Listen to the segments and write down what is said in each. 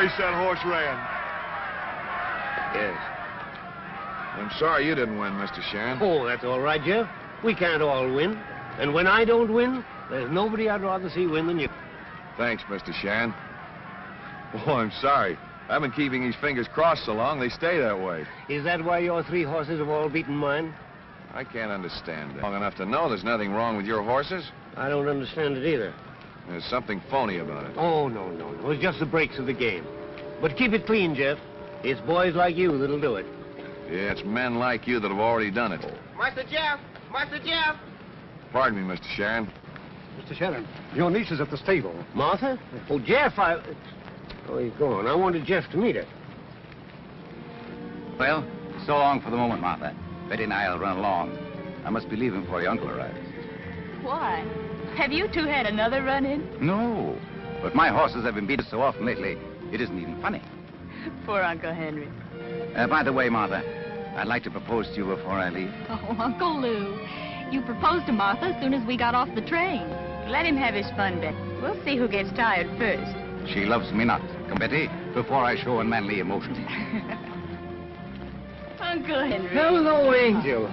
race that horse ran. Yes. I'm sorry you didn't win, Mr. Sharon. Oh, that's all right, Jeff. We can't all win. And when I don't win, there's nobody I'd rather see win than you. Thanks, Mr. Sharon. Oh, I'm sorry. I've been keeping these fingers crossed so long, they stay that way. Is that why your 3 horses have all beaten mine? I can't understand that. Long enough to know there's nothing wrong with your horses. I don't understand it either. There's something phony about it. Oh, no. It's just the breaks of the game. But keep it clean, Jeff. It's boys like you that'll do it. Yeah, it's men like you that have already done it. Master Jeff! Master Jeff! Pardon me, Mr. Sharon. Mr. Sharon, your niece is at the stable. Martha? Oh, Jeff, Oh, he's gone. I wanted Jeff to meet her. Well, so long for the moment, Martha. Betty and I'll run along. I must be leaving before your uncle arrives. Why? Have you two had another run-in? No, but my horses have been beaten so often lately, it isn't even funny. Poor Uncle Henry. By the way, Martha, I'd like to propose to you before I leave. Oh, Uncle Lew. You proposed to Martha as soon as we got off the train. Let him have his fun, Betty. We'll see who gets tired first. She loves me not. Come, Betty, before I show unmanly emotion. Uncle Henry. Hello, Angel.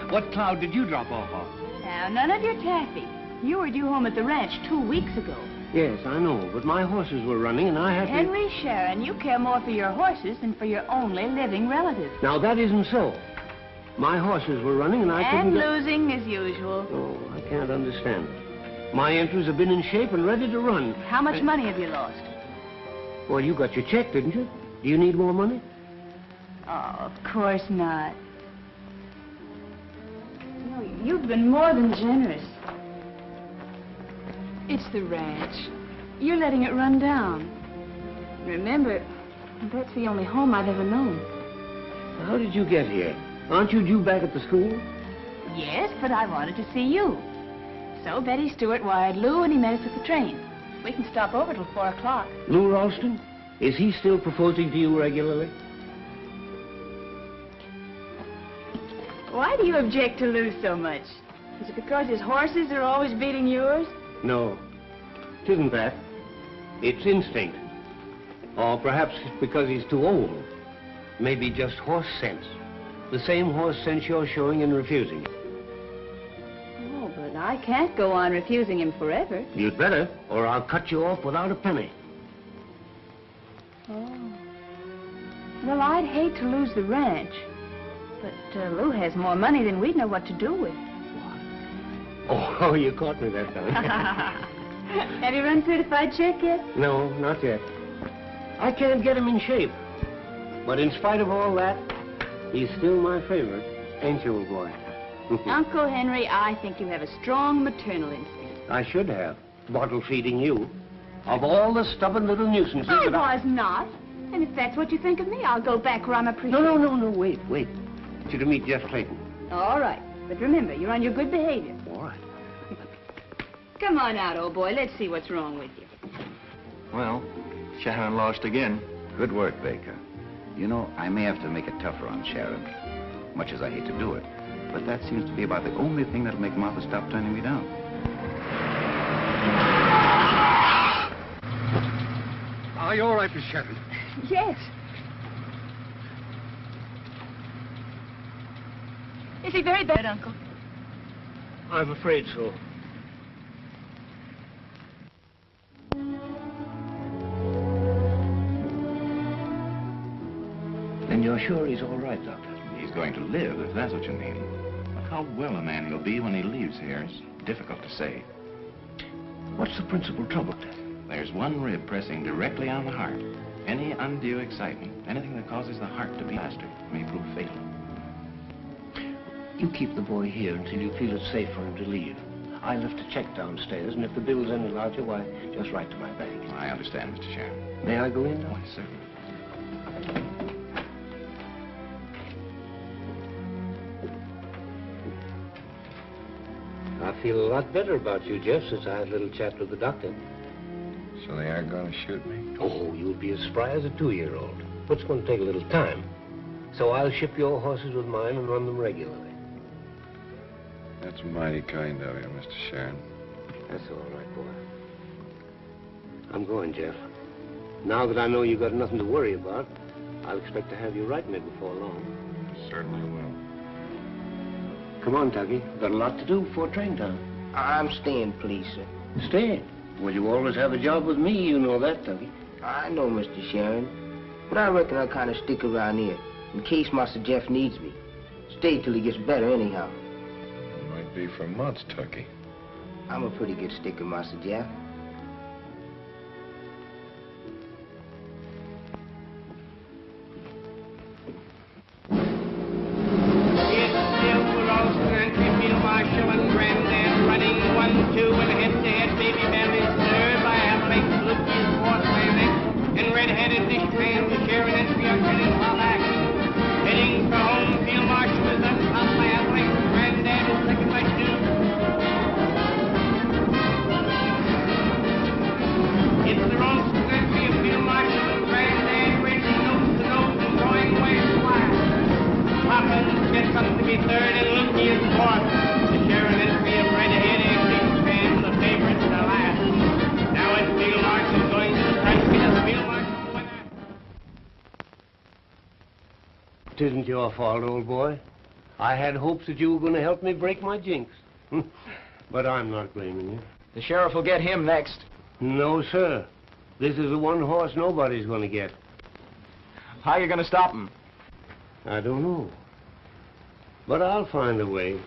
What cloud did you drop off of? Now, none of your taffy. You were due home at the ranch 2 weeks ago. Yes, I know, but my horses were running and I had to... Henry Sharon, you care more for your horses than for your only living relative. Now, that isn't so. My horses were running and I couldn't... And losing as usual. Oh, I can't understand it. My entries have been in shape and ready to run. How much money have you lost? Well, you got your check, didn't you? Do you need more money? Oh, of course not. No, you've been more than generous. It's the ranch. You're letting it run down. Remember, that's the only home I've ever known. How did you get here? Aren't you due back at the school? Yes, but I wanted to see you. So Betty Stewart wired Lew and he met us at the train. We can stop over till 4 o'clock. Lew Ralston? Is he still proposing to you regularly? Why do you object to Lew so much? Is it because his horses are always beating yours? No, it isn't that. It's instinct. Or perhaps it's because he's too old. Maybe just horse sense. The same horse sense you're showing in refusing. Oh, but I can't go on refusing him forever. You'd better, or I'll cut you off without a penny. Oh. Well, I'd hate to lose the ranch. But Lew has more money than we'd know what to do with. Oh, you caught me that time. Have you run certified check yet? No, not yet. I can't get him in shape. But in spite of all that, he's still my favorite. Ain't you, old boy? Uncle Henry, I think you have a strong maternal instinct. I should have. Bottle feeding you. Of all the stubborn little nuisances I that was not. And if that's what you think of me, I'll go back where I'm appreciated. No, wait. I want you to meet Jeff Clayton. All right. But remember, you're on your good behavior. All right. Come on out, old boy. Let's see what's wrong with you. Well, Sharon lost again. Good work, Baker. You know, I may have to make it tougher on Sharon, much as I hate to do it. But that seems to be about the only thing that'll make Martha stop turning me down. Are you all right, Miss Sharon? Yes. Is he very bad, Uncle? I'm afraid so. Then you're sure he's all right, Doctor? He's going to live, if that's what you mean. But how well a man will be when he leaves here is difficult to say. What's the principal trouble? There's one rib pressing directly on the heart. Any undue excitement, anything that causes the heart to beat faster, may prove fatal. You keep the boy here until you feel it's safe for him to leave. I left a check downstairs, and if the bill's any larger, why, just write to my bank. I understand, Mr. Sharon. May I go in now? Why, certainly. I feel a lot better about you, Jeff, since I had a little chat with the doctor. So they aren't going to shoot me? Oh, you'll be as spry as a 2-year-old. But it's going to take a little time. So I'll ship your horses with mine and run them regularly. That's mighty kind of you, Mr. Sharon. That's all right, boy. I'm going, Jeff. Now that I know you got nothing to worry about, I'll expect to have you writing it before long. Certainly will. Come on, Tuggy. Got a lot to do before train time. I'm staying, please, sir. Stay. Well, you always have a job with me, you know that, Tuggy. I know, Mr. Sharon. But I reckon I'll kind of stick around here in case Master Jeff needs me. Stay till he gets better anyhow. It might be for months, Tucky. I'm a pretty good sticker, Master Jeff. It's Lew Ralston and Field Marshal and Granddad running 1-2 and head-to-head baby bellies served by Alex Lucas, fourth landing, and red-headed dishpan to Sharon and Sharon in top action. Heading for home, Field Marshal is up top by Alex. Granddad is second by 2. It's the Ralston entry of Field Marshal and Granddad racing nose to nose and going way wide. Poppins gets up to be third and Lukey is fourth. The Sharon entry of red-headed dishpan, the favorite to last. Now it's Field Marshal going to the price get us Field Marshal winner. It isn't your fault, old boy. I had hopes that you were going to help me break my jinx. But I'm not blaming you. The sheriff will get him next. No, sir. This is the one horse nobody's going to get. How are you going to stop him? I don't know. But I'll find a way.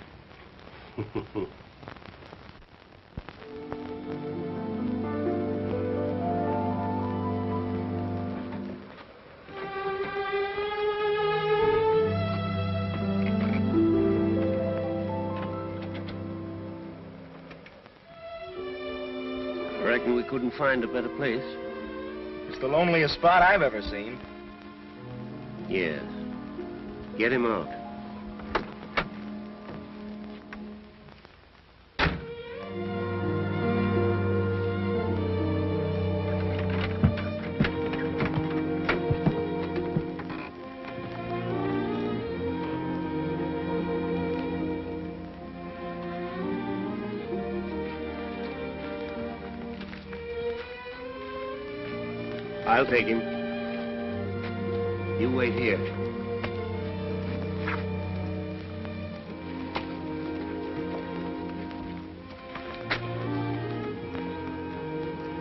I reckon we couldn't find a better place. It's the loneliest spot I've ever seen. Yes. Get him out. I'll take him. You wait here.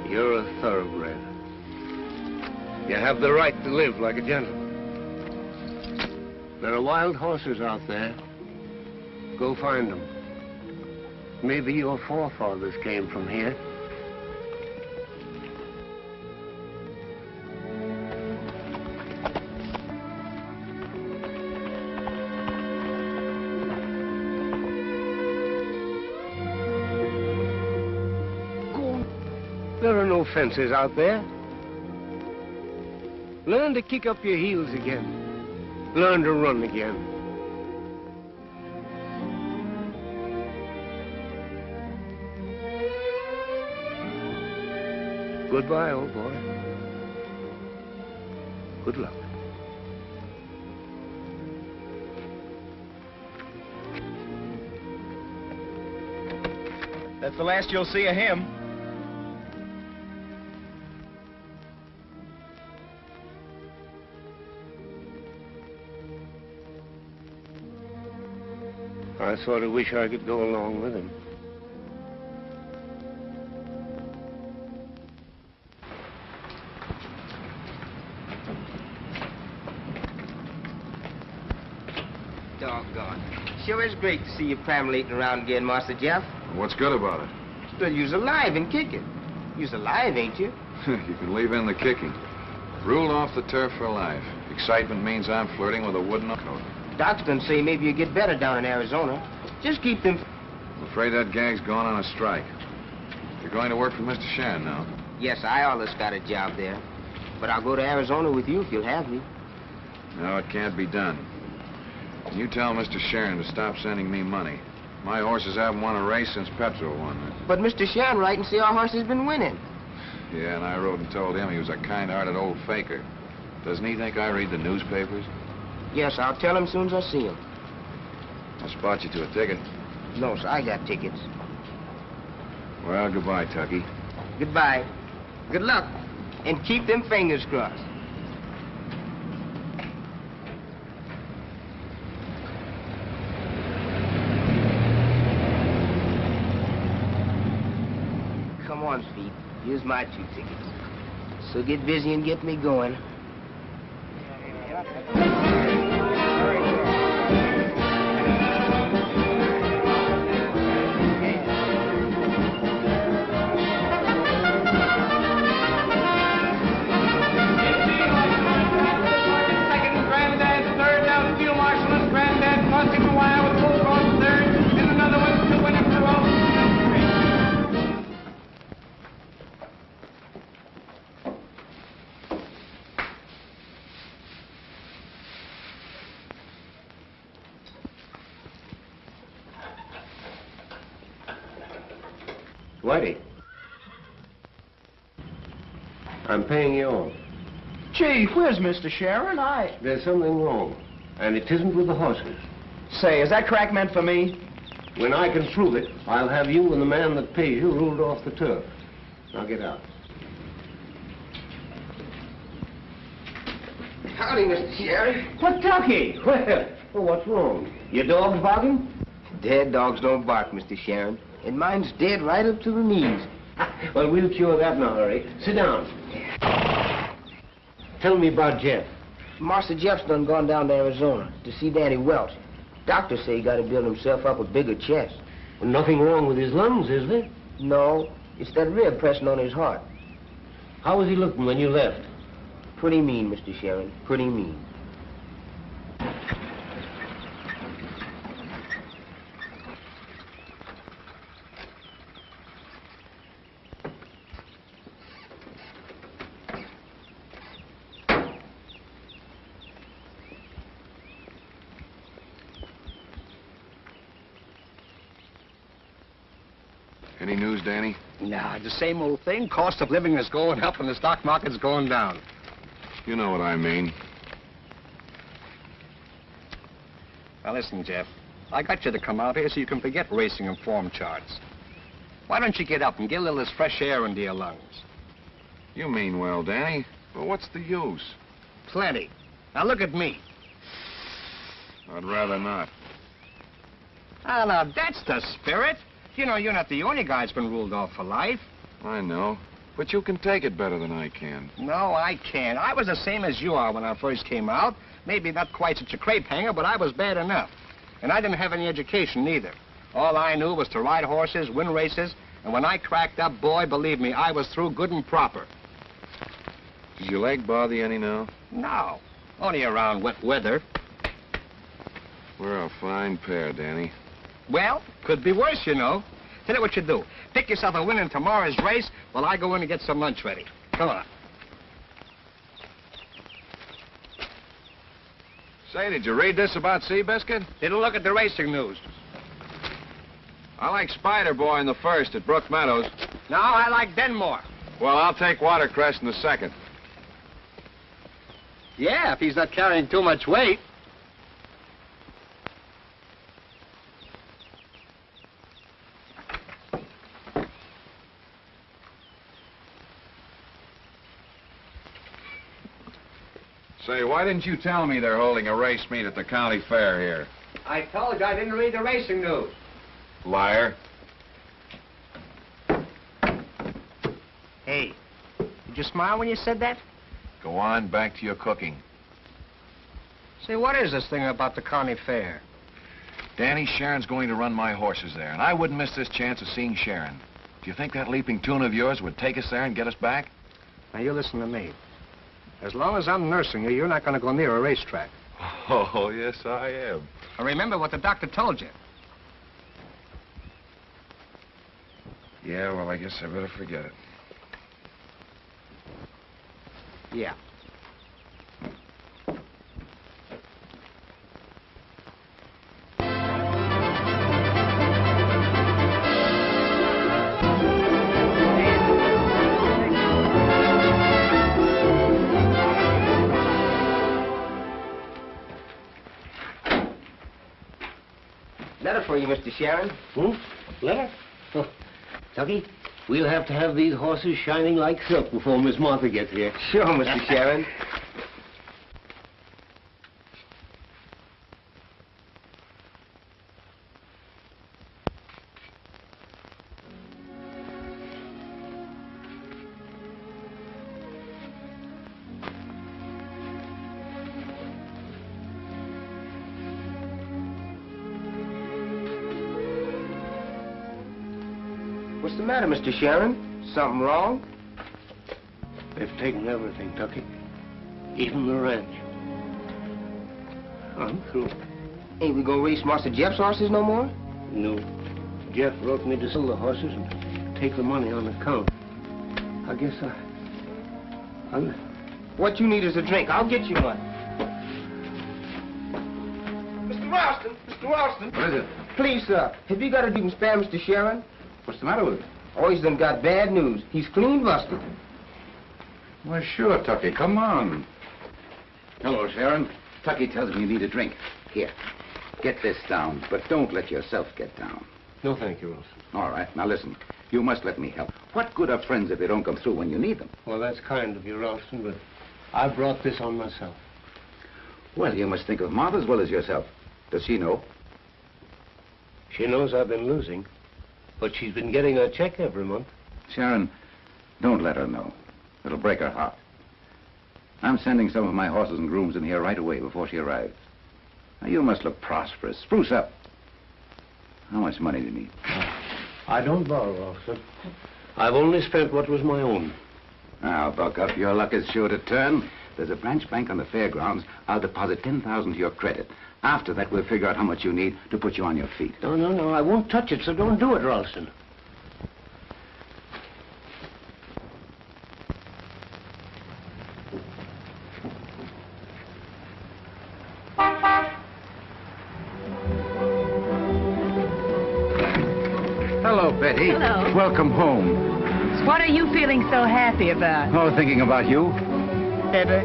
You're a thoroughbred. You have the right to live like a gentleman. There are wild horses out there. Go find them. Maybe your forefathers came from here. There are no fences out there. Learn to kick up your heels again. Learn to run again. Goodbye, old boy. Good luck. That's the last you'll see of him. I sort of wish I could go along with him. Doggone. Sure is great to see you perambulating around again, Master Jeff. What's good about it? Still, you's alive and kicking. You's alive, ain't you? You can leave in the kicking. Ruled off the turf for life. Excitement means I'm flirting with a wooden coat. Doctor done say maybe you get better down in Arizona. Just keep them... I'm afraid that gang's gone on a strike. You're going to work for Mr. Sharon now. Yes, I always got a job there. But I'll go to Arizona with you if you'll have me. No, it can't be done. You tell Mr. Sharon to stop sending me money. My horses haven't won a race since Petro won. But Mr. Sharon writing say our horse has been winning. Yeah, and I wrote and told him he was a kind-hearted old faker. Doesn't he think I read the newspapers? Yes, I'll tell him as soon as I see him. I'll spot you to a ticket. No, sir, I got tickets. Well, goodbye, Tucky. Goodbye. Good luck. And keep them fingers crossed. Come on, Speed. Here's my 2 tickets. So get busy and get me going. Whitey, I'm paying you off. Chief, where's Mr. Sharon? There's something wrong, and it isn't with the horses. Say, is that crack meant for me? When I can prove it, I'll have you and the man that pays you ruled off the turf. Now get out. Howdy, Mr. Sharon. Kentucky! Well, what's wrong? Your dog's barking? Dead dogs don't bark, Mr. Sharon. And mine's dead right up to the knees. Well, we'll cure that in a hurry. Sit down. Tell me about Jeff. Master Jeff's done gone down to Arizona to see Danny Welch. Doctors say he got to build himself up a bigger chest. Well, nothing wrong with his lungs, is there? No, it's that rib pressing on his heart. How was he looking when you left? Pretty mean, Mr. Sharon, pretty mean. Any news, Danny? Nah, the same old thing. Cost of living is going up and the stock market's going down. You know what I mean. Now listen, Jeff. I got you to come out here so you can forget racing and form charts. Why don't you get up and get a little of this fresh air into your lungs? You mean well, Danny. But what's the use? Plenty. Now look at me. I'd rather not. Ah, now that's the spirit. You know, you're not the only guy that's been ruled off for life. I know. But you can take it better than I can. No, I can't. I was the same as you are when I first came out. Maybe not quite such a crepe hanger, but I was bad enough. And I didn't have any education, neither. All I knew was to ride horses, win races, and when I cracked up, boy, believe me, I was through good and proper. Does your leg bother you any now? No, only around wet weather. We're a fine pair, Danny. Well, could be worse, you know. Tell you what you do. Pick yourself a win in tomorrow's race while I go in and get some lunch ready. Come on. Say, did you read this about Seabiscuit? Didn't look at the racing news. I like Spider Boy in the first at Brook Meadows. No, I like Denmore. Well, I'll take Watercrest in the second. Yeah, if he's not carrying too much weight. Say, why didn't you tell me they're holding a race meet at the county fair here? I told you I didn't read the racing news. Liar. Hey, did you smile when you said that? Go on, back to your cooking. Say, what is this thing about the county fair? Danny, Sharon's going to run my horses there, and I wouldn't miss this chance of seeing Sharon. Do you think that leaping tune of yours would take us there and get us back? Now, you listen to me. As long as I'm nursing you, you're not going to go near a racetrack. Oh, yes, I am. And remember what the doctor told you. Yeah, well, I guess I better forget it. Yeah. Letter for you, Mr. Sharon. Letter? Oh, Tucky, We'll have to have these horses shining like silk before Miss Martha gets here. Sure, Mr. Sharon. What's the matter, Mr. Sharon? Something wrong? They've taken everything, Tucky. Even the ranch. I'm through. Ain't we gonna race Master Jeff's horses no more? No. Jeff wrote me to sell the horses and take the money on account. I guess I'll... What you need is a drink. I'll get you one. Mr. Ralston! Mr. Ralston! What is it? Please, sir, have you got a drink and spare Mr. Sharon? What's the matter with it? Oh, he's done got bad news. He's clean busted. Well, sure, Tucky. Come on. Hello, Sharon. Tucky tells me you need a drink. Here, get this down, but don't let yourself get down. No, thank you, Ralston. All right, now listen. You must let me help. What good are friends if they don't come through when you need them? Well, that's kind of you, Ralston, but I brought this on myself. Well, you must think of Martha as well as yourself. Does she know? She knows I've been losing, but she's been getting a check every month. Sharon, don't let her know. It'll break her heart. I'm sending some of my horses and grooms in here right away before she arrives. Now, you must look prosperous. Spruce up. How much money do you need? I don't borrow, Ralston. I've only spent what was my own. Now, buck up. Your luck is sure to turn. There's a branch bank on the fairgrounds. I'll deposit $10,000 to your credit. After that, we'll figure out how much you need to put you on your feet. No, I won't touch it, so don't do it, Ralston. Hello, Betty. Hello. Welcome home. What are you feeling so happy about? Oh, thinking about you. Ever?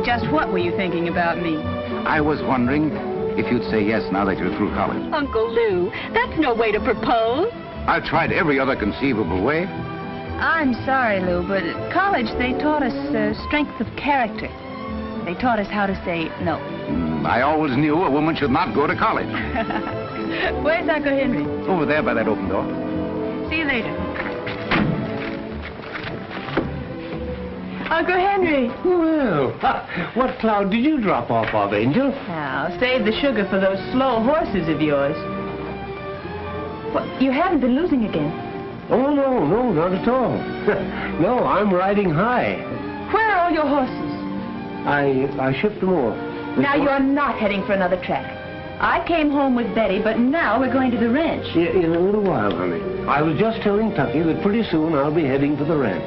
Just what were you thinking about me? I was wondering if you'd say yes now that you're through college. Uncle Lew, that's no way to propose. I've tried every other conceivable way. I'm sorry, Lew, but at college they taught us strength of character. They taught us how to say no. I always knew a woman should not go to college. Where's Uncle Henry? Over there by that open door. See you later. Uncle Henry. Well, what cloud did you drop off of, Angel? Now, save the sugar for those slow horses of yours. What, you haven't been losing again? Oh, no, not at all. No, I'm riding high. Where are all your horses? I shipped them off. Now, you're not heading for another track. I came home with Betty, but now we're going to the ranch. In a little while, honey. I was just telling Tucky that pretty soon I'll be heading to the ranch.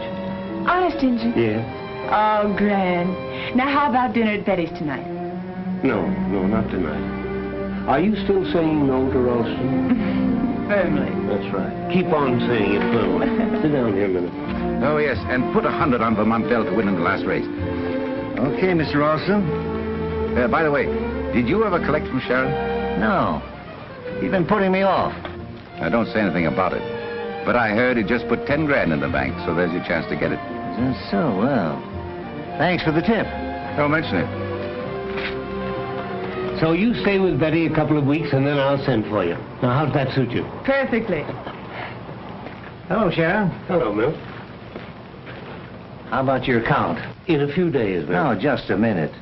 Honest, Injun? Yeah. Oh, grand. Now, how about dinner at Betty's tonight? No, not tonight. Are you still saying no to Ralston? Firmly. That's right. Keep on saying it firmly. Sit down here a minute. Oh, yes, and put 100 on Vermontville to win in the last race. Okay, Mr. Ralston. By the way, did you ever collect from Sharon? No. He's been putting me off. Now, don't say anything about it. But I heard he just put 10 grand in the bank, so there's your chance to get it. Just so, well. Thanks for the tip. Don't mention it. So you stay with Betty a couple of weeks, and then I'll send for you. Now, how'd that suit you? Perfectly. Hello, Sharon. Hello, Milt. How about your account? In a few days, Milt. No, just a minute.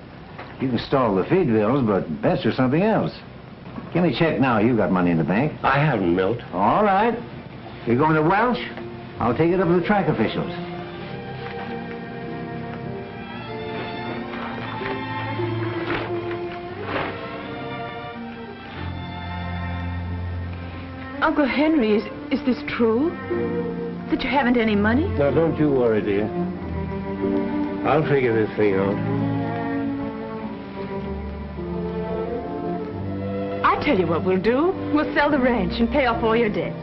You can stall the feed bills, but best or something else. Give me a check now. You got money in the bank. I haven't, Milt. All right. You're going to Welsh? I'll take it up with the track officials. Uncle Henry, is this true? That you haven't any money? Now, don't you worry, dear. I'll figure this thing out. I tell you what we'll do. We'll sell the ranch and pay off all your debts.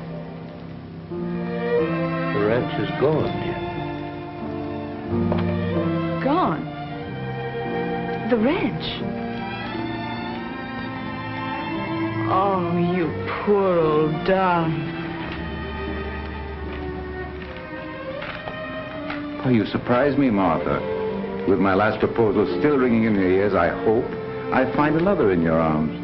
The ranch is gone, dear. Gone? The ranch? Oh, you poor old darling. Oh, you surprise me, Martha. With my last proposal still ringing in your ears, I hope I find another in your arms.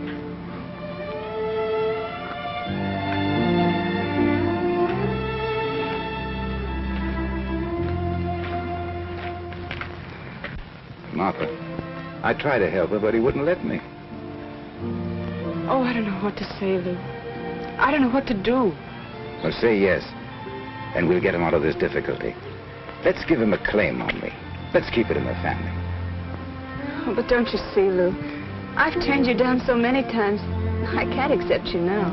Martha, I tried to help her, but he wouldn't let me. Oh, I don't know what to say, Lew. I don't know what to do. Well, say yes, and we'll get him out of this difficulty. Let's give him a claim on me. Let's keep it in the family. Oh, but don't you see, Lew? I've turned you down so many times. I can't accept you now.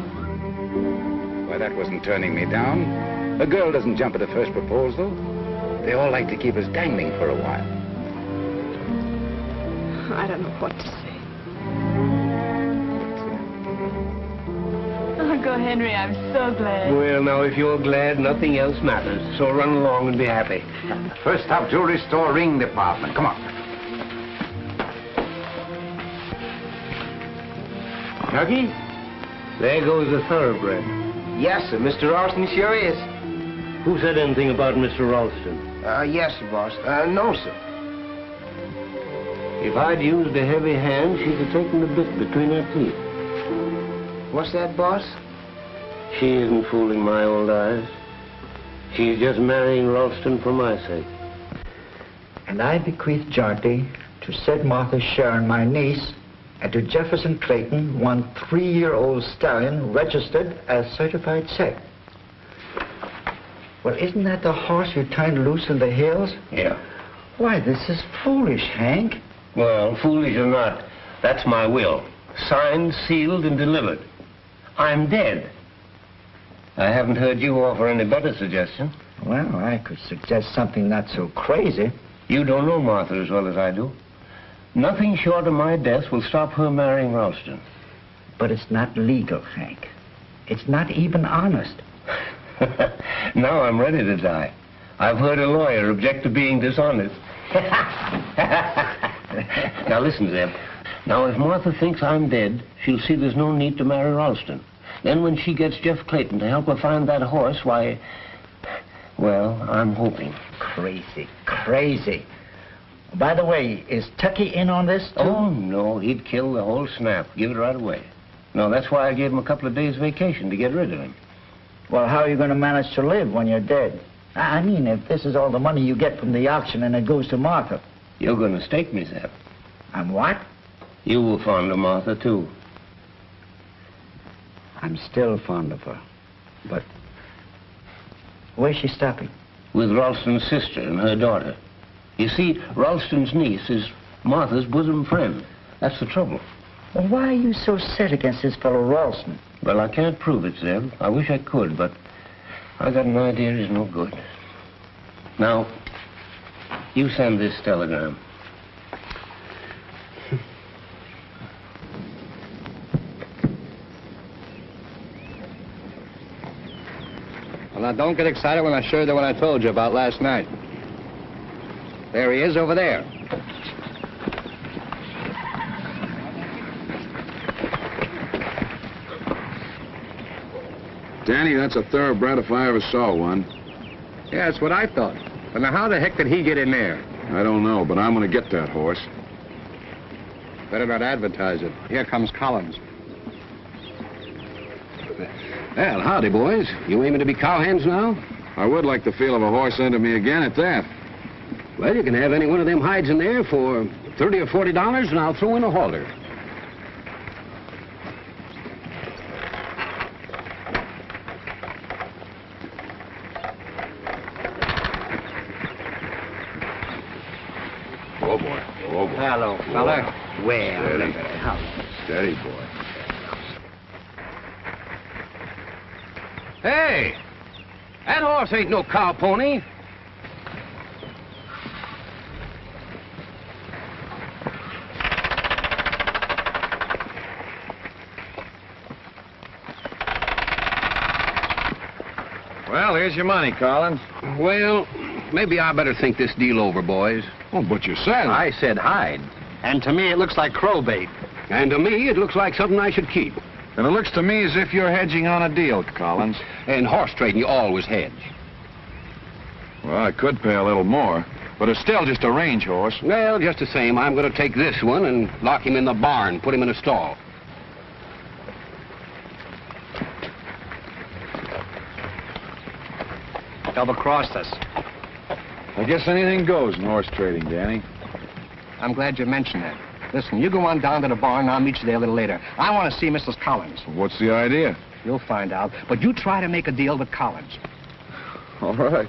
Why, that wasn't turning me down. A girl doesn't jump at the first proposal. They all like to keep us dangling for a while. I don't know what to say. Oh, go, Henry. I'm so glad. Well, now, if you're glad, nothing else matters. So run along and be happy. First stop, jewelry store, ring department. Come on. Tucky, there goes the thoroughbred. Yes, sir. Mr. Ralston sure is. Who said anything about Mr. Ralston? Yes, sir, boss. No, sir. If I'd used a heavy hand, she'd have taken the bit between her teeth. What's that, boss? She isn't fooling my old eyes. She's just marrying Ralston for my sake. And I bequeath jointly to said Martha Sharon, my niece, and to Jefferson Clayton, one 3-year-old stallion registered as certified sex. Well, isn't that the horse you turned loose in the hills? Yeah. Why, this is foolish, Hank. Well, foolish or not, that's my will. Signed, sealed, and delivered. I'm dead. I haven't heard you offer any better suggestion. Well, I could suggest something not so crazy. You don't know Martha as well as I do. Nothing short of my death will stop her marrying Ralston. But it's not legal, Hank. It's not even honest. Now I'm ready to die. I've heard a lawyer object to being dishonest. Now listen, Zeb. Now, if Martha thinks I'm dead, she'll see there's no need to marry Ralston. Then when she gets Jeff Clayton to help her find that horse, why, well, I'm hoping. Crazy, crazy. By the way, is Tucky in on this, too? Oh, no, he'd kill the whole snap, give it right away. No, that's why I gave him a couple of days' vacation, to get rid of him. Well, how are you going to manage to live when you're dead? I mean, if this is all the money you get from the auction and it goes to Martha. You're going to stake me, Zeb. I'm what? You were fond of Martha, too. I'm still fond of her. But where's she stopping? With Ralston's sister and her daughter. You see, Ralston's niece is Martha's bosom friend. That's the trouble. Well, why are you so set against this fellow Ralston? Well, I can't prove it, Zeb. I wish I could, but I got an idea he's no good. Now, you send this telegram. Well, now, don't get excited when I show you what I told you about last night. There he is over there. Danny, that's a thoroughbred if I ever saw one. Yeah, that's what I thought. But now, how the heck did he get in there? I don't know, but I'm going to get that horse. Better not advertise it. Here comes Collins. Well, howdy, boys. You aiming to be cowhands now? I would like the feel of a horse under me again at that. Well, you can have any one of them hides in there for $30 or $40, and I'll throw in a halter. Oh, boy. Oh, boy. Hello, fella. Well, Steady. look at it. How? Steady, boy. Hey! That horse ain't no cow pony. Well, here's your money, Collins. Well, maybe I better think this deal over, boys. Oh, but you said... I said hide. And to me, it looks like crowbait. And to me, it looks like something I should keep. And it looks to me as if you're hedging on a deal, Collins. In horse trading, you always hedge. Well, I could pay a little more, but it's still just a range horse. Well, just the same, I'm going to take this one and lock him in the barn, put him in a stall. Double-crossed us. I guess anything goes in horse trading, Danny. I'm glad you mentioned that. Listen, you go on down to the barn, and I'll meet you there a little later. I want to see Mrs. Collins. What's the idea? You'll find out. But you try to make a deal with Collins. All right.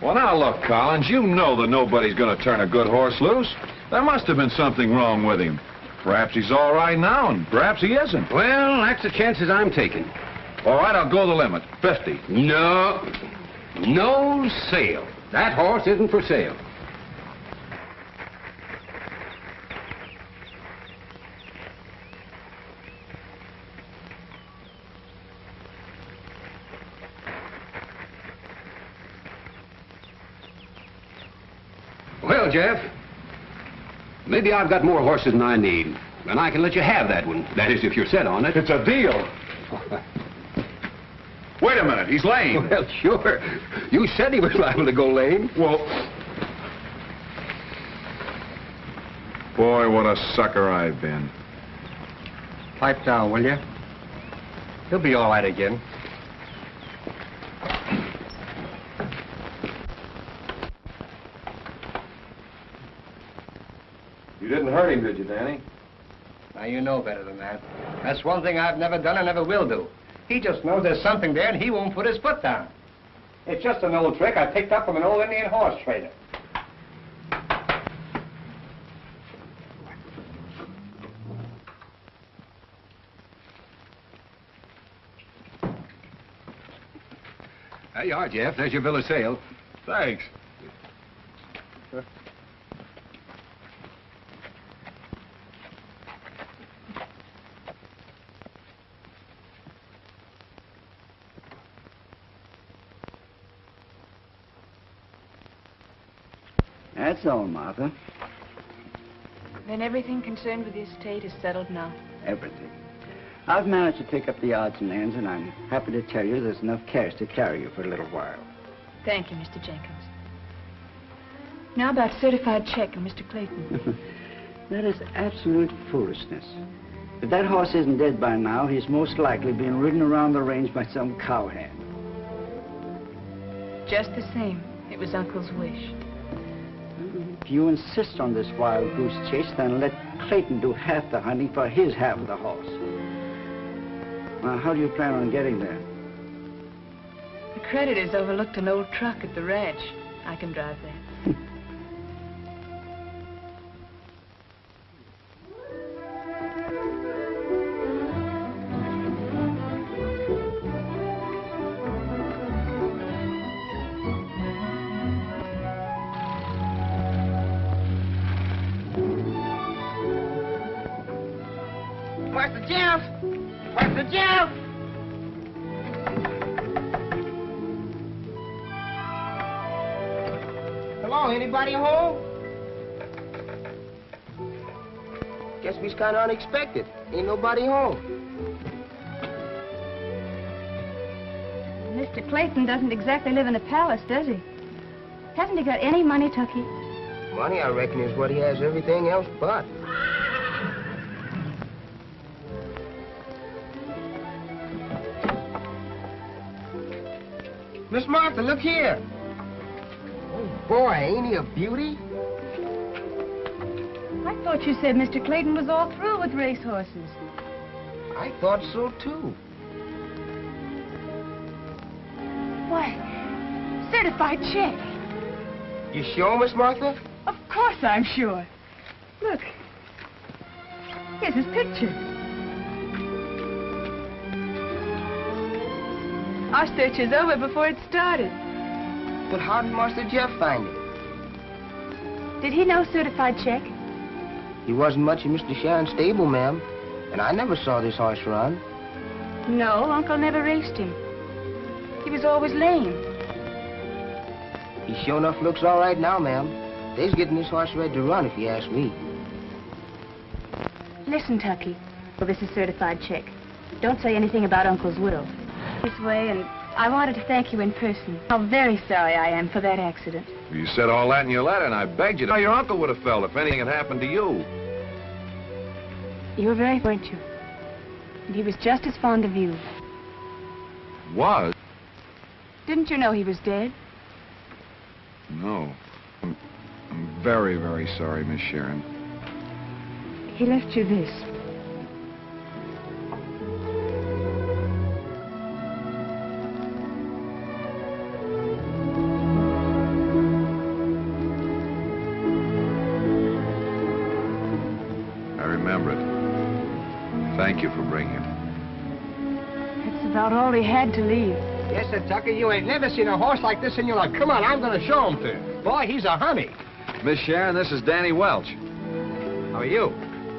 Well, now, look, Collins, you know that nobody's going to turn a good horse loose. There must have been something wrong with him. Perhaps he's all right now, and perhaps he isn't. Well, that's the chances I'm taking. All right, I'll go the limit. 50. No. No sale. That horse isn't for sale. Well, Jeff, maybe I've got more horses than I need, and I can let you have that one. That is, if you're set on it. It's a deal. Wait a minute, he's lame. Well, sure. You said he was liable to go lame. Well, boy, what a sucker I've been. Pipe down, will you? He'll be all right again. You didn't hurt him, did you, Danny? Now, you know better than that. That's one thing I've never done and never will do. He just knows there's something there, and he won't put his foot down. It's just an old trick I picked up from an old Indian horse trader. There you are, Jeff. There's your bill of sale. Thanks. That's all, Martha. Then everything concerned with the estate is settled now? Everything. I've managed to pick up the odds and ends, and I'm happy to tell you there's enough cash to carry you for a little while. Thank you, Mr. Jenkins. Now about certified check on Mr. Clayton. That is absolute foolishness. If that horse isn't dead by now, he's most likely being ridden around the range by some cowhand. Just the same, it was Uncle's wish. If you insist on this wild goose chase, then let Clayton do half the hunting for his half of the horse. Now, how do you plan on getting there? The creditors overlooked an old truck at the ranch. I can drive there. Master Jeff! Master Jeff! Hello, anybody home? Guess we's kind of unexpected. Ain't nobody home. Mr. Clayton doesn't exactly live in a palace, does he? Hasn't he got any money, Tucky? Money, I reckon, is what he has everything else but. Miss Martha, look here. Oh, boy, ain't he a beauty? I thought you said Mr. Clayton was all through with racehorses. I thought so, too. Why, certified check. You sure, Miss Martha? Of course I'm sure. Look, here's his picture. Our search is over before it started. But how did Master Jeff find it? Did he know certified check? He wasn't much in Mr. Sharon's stable, ma'am. And I never saw this horse run. No, Uncle never raced him. He was always lame. He sure enough looks all right now, ma'am. They's getting this horse ready to run, if you ask me. Listen, Tucky. Well, this is certified check. Don't say anything about Uncle's will. This way and I wanted to thank you in person. How very sorry I am for that accident. You said all that in your letter, and I begged you to. How your uncle would have felt if anything had happened to you. You were very, weren't you? And he was just as fond of you. Was? Didn't you know he was dead? No. I'm very, very sorry, Miss Sharon. He left you this. I remember it. Thank you for bringing it. That's about all he had to leave. Yes, sir, Tucker, you ain't never seen a horse like this in your life. Come on, I'm going to show him to you. Boy, he's a honey. Miss Sharon, this is Danny Welch. How are you?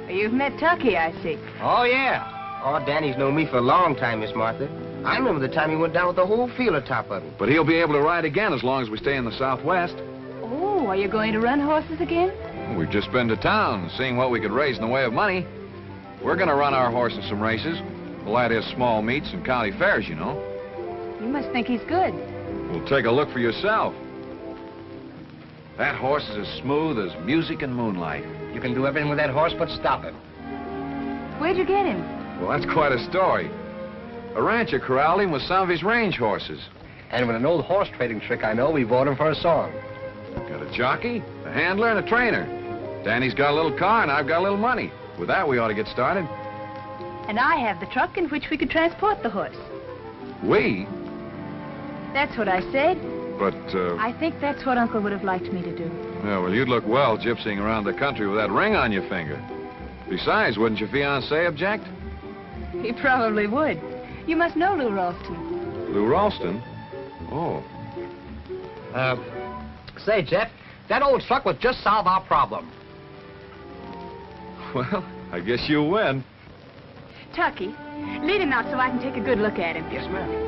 You've met Tucky, I see. Oh, yeah. Oh, Danny's known me for a long time, Miss Martha. I remember the time he went down with the whole field atop of him. But he'll be able to ride again as long as we stay in the Southwest. Oh, are you going to run horses again? We've just been to town, seeing what we could raise in the way of money. We're going to run our horse in some races. Well, that is small meets and county fairs, you know. You must think he's good. Well, take a look for yourself. That horse is as smooth as music and moonlight. You can do everything with that horse but stop him. Where'd you get him? Well, that's quite a story. A rancher corralled him with some of his range horses. And with an old horse trading trick I know, we bought him for a song. Got a jockey, a handler, and a trainer. Danny's got a little car, and I've got a little money. With that, we ought to get started. And I have the truck in which we could transport the horse. We? That's what I said. But, I think that's what Uncle would have liked me to do. Yeah, well, you'd look well gypsying around the country with that ring on your finger. Besides, wouldn't your fiancé object? He probably would. You must know Lew Ralston. Lew Ralston? Oh. Say, Jeff, that old truck would just solve our problem. Well, I guess you win. Tucky, lead him out so I can take a good look at him. Yes, ma'am.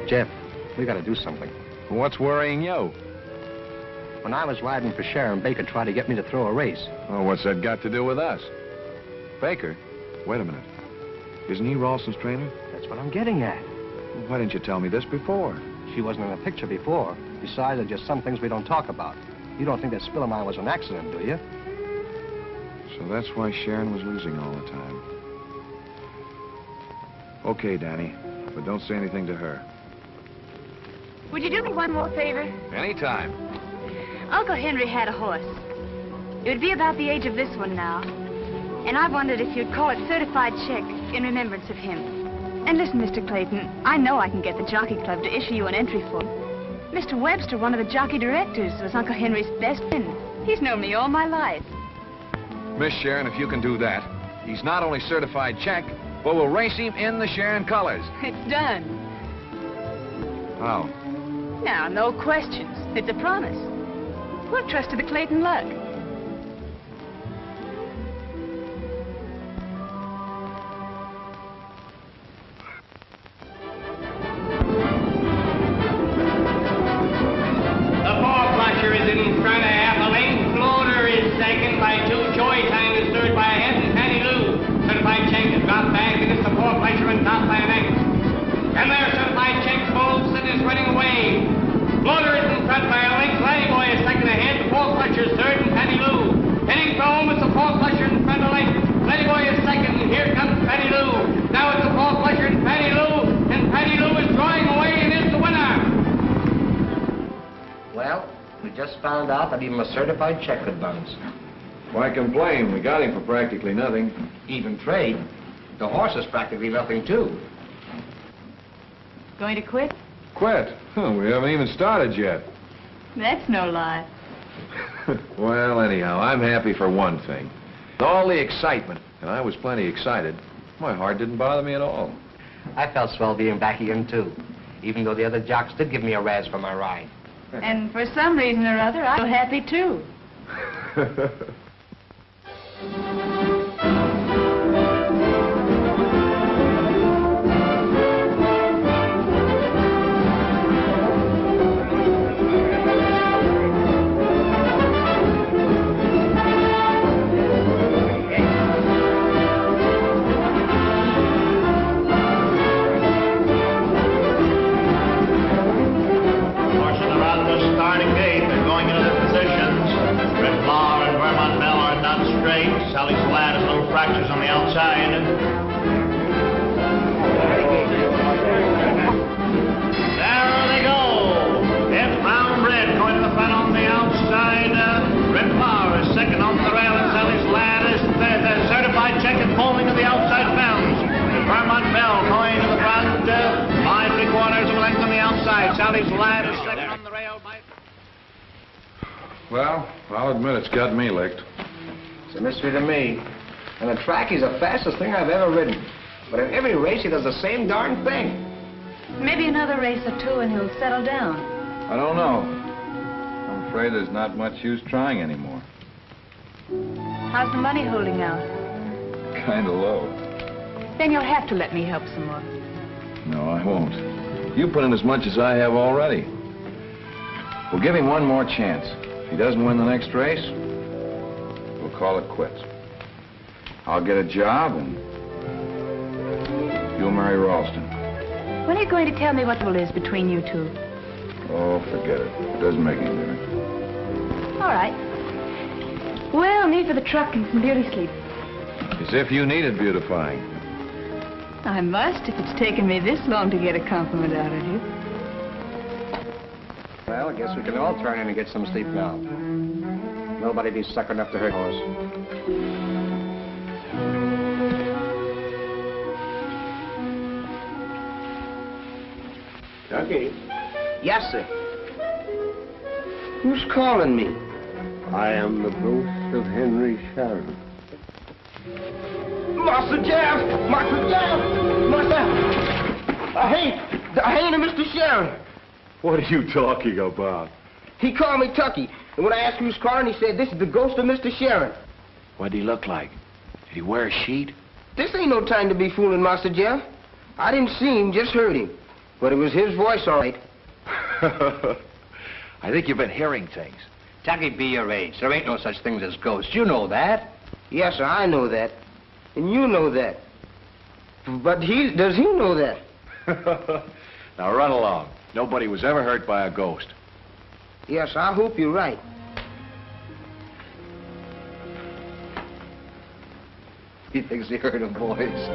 Jeff, we got to do something. What's worrying you? When I was riding for Sharon, Baker tried to get me to throw a race. Oh, what's that got to do with us? Baker? Wait a minute. Isn't he Ralston's trainer? That's what I'm getting at. Well, why didn't you tell me this before? She wasn't in the picture before. Besides, there's just some things we don't talk about. You don't think that spill of mine was an accident, do you? So that's why Sharon was losing all the time. Okay, Danny, but don't say anything to her. Would you do me one more favor? Anytime. Uncle Henry had a horse. It would be about the age of this one now. And I wondered if you'd call it certified check in remembrance of him. And listen, Mr. Clayton, I know I can get the Jockey Club to issue you an entry form. Mr. Webster, one of the jockey directors, was Uncle Henry's best friend. He's known me all my life. Miss Sharon, if you can do that, he's not only certified check, but we'll race him in the Sharon colors. It's done. How? Now, no questions. It's a promise. We'll trust to the Clayton luck. The four-flusher is in front of half a length. Floater is second by 2. Joy Time is third by a head. And Patty Lou. Certified check has got back, and it's the four-flusher and top by an ankle. And their certified check Bolson is running away. Floater is in front by a length. Laddie Boy is second ahead. The four-flusher is third, and Patty Lou. Heading for home, it's the four-flusher in front of length. Laddie Boy is second, and here comes Patty Lou. Now it's the four-flusher and Patty Lou, and Patty Lou is drawing away and is the winner. Well, we just found out that even a certified check could bounce. Why complain? We got him for practically nothing. Even trade. The horse is practically nothing, too. Going to quit? Quit? Huh, we haven't even started yet. That's no lie. Well, anyhow, I'm happy for one thing. All the excitement, and I was plenty excited, my heart didn't bother me at all. I felt swell being back again, too. Even though the other jocks did give me a razz for my ride. And for some reason or other, I feel happy, too. on the outside. There they go. It's Brown Red going to the front on the outside. Red Flower is second on the rail, and Sally's Lad is third. The certified check and foaming to the outside bounds. Vermont Bell going to the front. 5 3/4 of a length on the outside. Sally's Lad is second on the rail. Well, I'll admit it's got me licked. It's a mystery to me. And the track, he's the fastest thing I've ever ridden. But in every race, he does the same darn thing. Maybe another race or two and he'll settle down. I don't know. I'm afraid there's not much use trying anymore. How's the money holding out? Kind of low. Then you'll have to let me help some more. No, I won't. You put in as much as I have already. We'll give him one more chance. If he doesn't win the next race, we'll call it quits. I'll get a job and you'll marry Ralston. When are you going to tell me what will is between you two? Oh, forget it. It doesn't make any difference. All right. Well, me for the truck and some beauty sleep. As if you needed beautifying. I must if it's taken me this long to get a compliment out of you. Well, I guess we can all turn in and get some sleep now. Nobody be sucker enough to hurt a horse. Tucky, Yes, sir. Who's calling me? I am the ghost of Henry Sharon. Master Jeff! Master Jeff! Master! Hey, Mr. Sharon. What are you talking about? He called me Tucky, and when I asked who's calling, he said, this is the ghost of Mr. Sharon. What'd he look like? Did he wear a sheet? This ain't no time to be fooling, Master Jeff. I didn't see him, just heard him. But it was his voice, all right. I think you've been hearing things. Tucky, be your age. There ain't no such things as ghosts. You know that. Yes, sir, I know that. And you know that. But does he know that? Now run along. Nobody was ever hurt by a ghost. Yes, I hope you're right. He thinks he heard a voice.